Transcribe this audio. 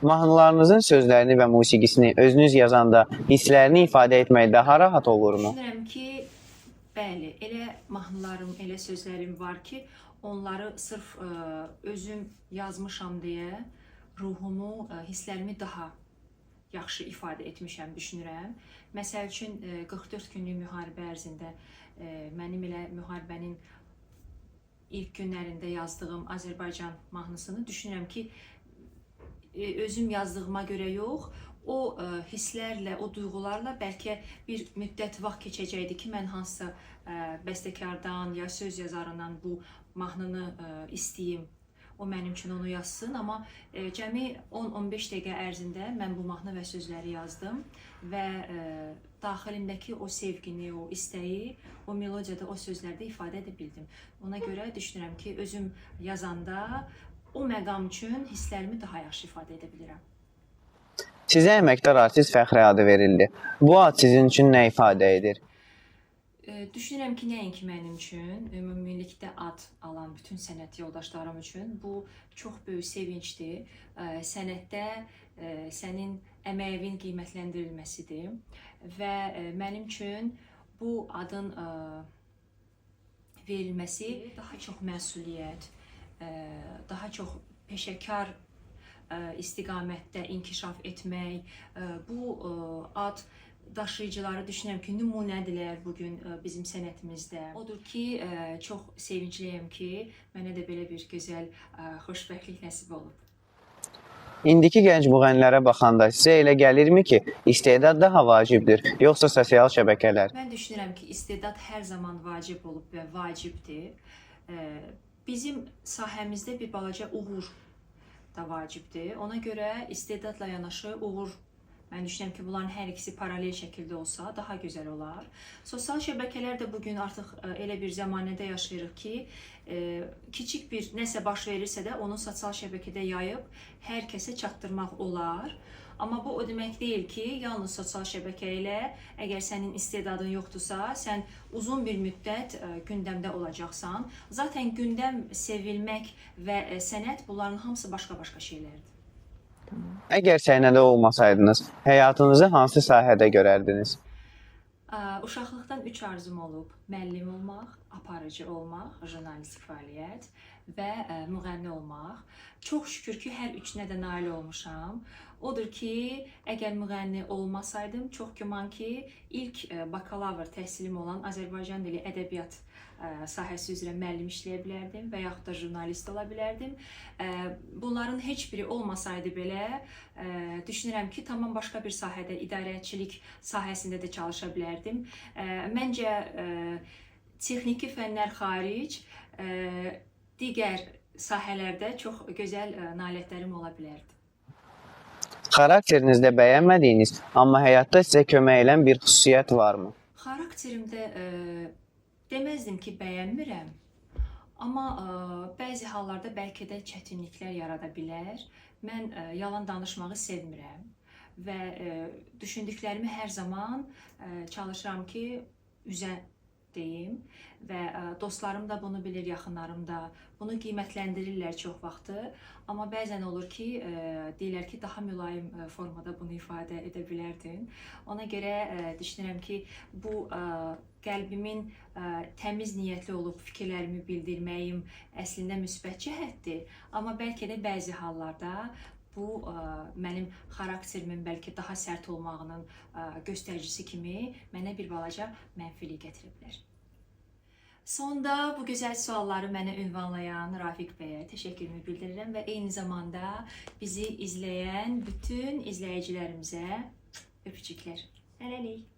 Mahnılarınızın sözlərini və musiqisini özünüz yazanda hisslərini ifadə etmək daha rahat olurmu? Düşünürəm ki, bəli, elə mahnılarım, elə sözlərim var ki, onları sırf özüm yazmışam deyə ruhumu, hisslərimi daha yaxşı ifadə etmişəm, düşünürəm. Məsəl üçün, 44 günlük müharibə ərzində mənim elə müharibənin ilk günlərində yazdığım Azərbaycan mahnısını düşünürəm ki, özüm yazdığıma görə yox, o hisslərlə, o duyğularla bəlkə bir müddət vaxt keçəcəkdi ki, mən hansısa bəstəkardan ya söz yazarından bu mahnını istəyim, o mənim üçün onu yazsın. Amma cəmi 10-15 dəqiqə ərzində mən bu mahnı və sözləri yazdım və daxilimdəki o sevgini, o istəyi, o melodiyada, o sözlərdə ifadə edə bildim. Ona görə düşünürəm ki, özüm yazanda o məqam üçün hisslərimi daha yaxşı ifadə edə bilirəm. Sizə əməkdar artist fəxri adı verildi. Bu ad sizin üçün nə ifadə edir? Düşünürəm ki, nəinki mənim üçün, ümumilikdə ad alan bütün sənət yoldaşlarım üçün bu çox böyük sevincdir. Sənətdə sənin əməyin qiymətləndirilməsidir və mənim üçün bu adın verilməsi daha çox məsuliyyət, daha çox peşəkar istiqamətdə inkişaf etmək, bu ad daşıyıcıları düşünürəm ki, nümunədirlər bugün bizim sənətimizdə. Odur ki, çox sevincliyəm ki, mənə də belə bir gözəl xoşbəxtlik nəsib olub. İndiki gənc müğənnilərə baxanda sizə elə gəlirmi ki, istedad daha vacibdir, yoxsa sosial şəbəkələr? Mən düşünürəm ki, istedad hər zaman vacib olub və vacibdir. Bizim sahəmizdə bir balaca uğur da vacibdir. Ona görə istedadla yanaşı uğur, mən düşünürəm ki, bunların hər ikisi paralel şəkildə olsa daha gözəl olar. Sosial şəbəkələr də bugün artıq elə bir zəmanədə yaşayırıq ki, kiçik bir nəsə baş verirsə də onu sosial şəbəkədə yayıb hər kəsə çatdırmaq olar. Amma bu o demək deyil ki, yalnız sosial şəbəkə ilə əgər sənin istedadın yoxdursa, sən uzun bir müddət gündəmdə olacaqsan. Zaten gündəm, sevilmək və sənət bunların hamısı başqa-başqa şeylərdir. Əgər səhnədə olmasaydınız, həyatınızı hansı sahədə görərdiniz? Uşaqlıqdan 3 arzum olub. Müəllim olmaq, aparıcı olmaq, jurnalistik fəaliyyət və müğənni olmaq. Çox şükür ki, hər üçünə də nail olmuşam. Odur ki, əgər müğənni olmasaydım, çox güman ki, ilk bakalavr təhsilim olan Azərbaycan dili ədəbiyyat sahəsi üzrə müəllim işləyə bilərdim və yaxud da jurnalist ola bilərdim. Bunların heç biri olmasaydı belə, düşünürəm ki, tamam başqa bir sahədə, idarəçilik sahəsində də çalışa bilərdim. Məncə, texniki fənlər xaric, digər sahələrdə çox gözəl nailiyyətlərim ola bilərdi. Xarakterinizdə bəyənmədiyiniz, amma həyatda sizə kömək edən bir xüsusiyyət varmı? Xarakterimdə deməzdim ki, bəyənmirəm, amma bəzi hallarda bəlkə də çətinliklər yarada bilər. Mən yalan danışmağı sevmirəm və düşündüklərimi hər zaman çalışıram ki, üzə deyim və dostlarım da bunu bilir, yaxınlarım da bunu qiymətləndirirlər çox vaxtı. Amma bəzən olur ki, deyirlər ki, daha mülayim formada bunu ifadə edə bilərdin. Ona görə düşünürəm ki, bu qəlbimin təmiz niyyətli olub fikirlərimi bildirməyim əslində müsbət cəhətdir. Amma bəlkə də bəzi hallarda bu mənim xarakterimin bəlkə daha sərt olmağının göstəricisi kimi mənə bir balaca mənfilik gətirə bilər. Sonda bu gözəl sualları mənə ünvanlayan Rafiq bəyə təşəkkürümü bildirirəm və eyni zamanda bizi izləyən bütün izləyicilərimizə öpücüklər. Hələlik.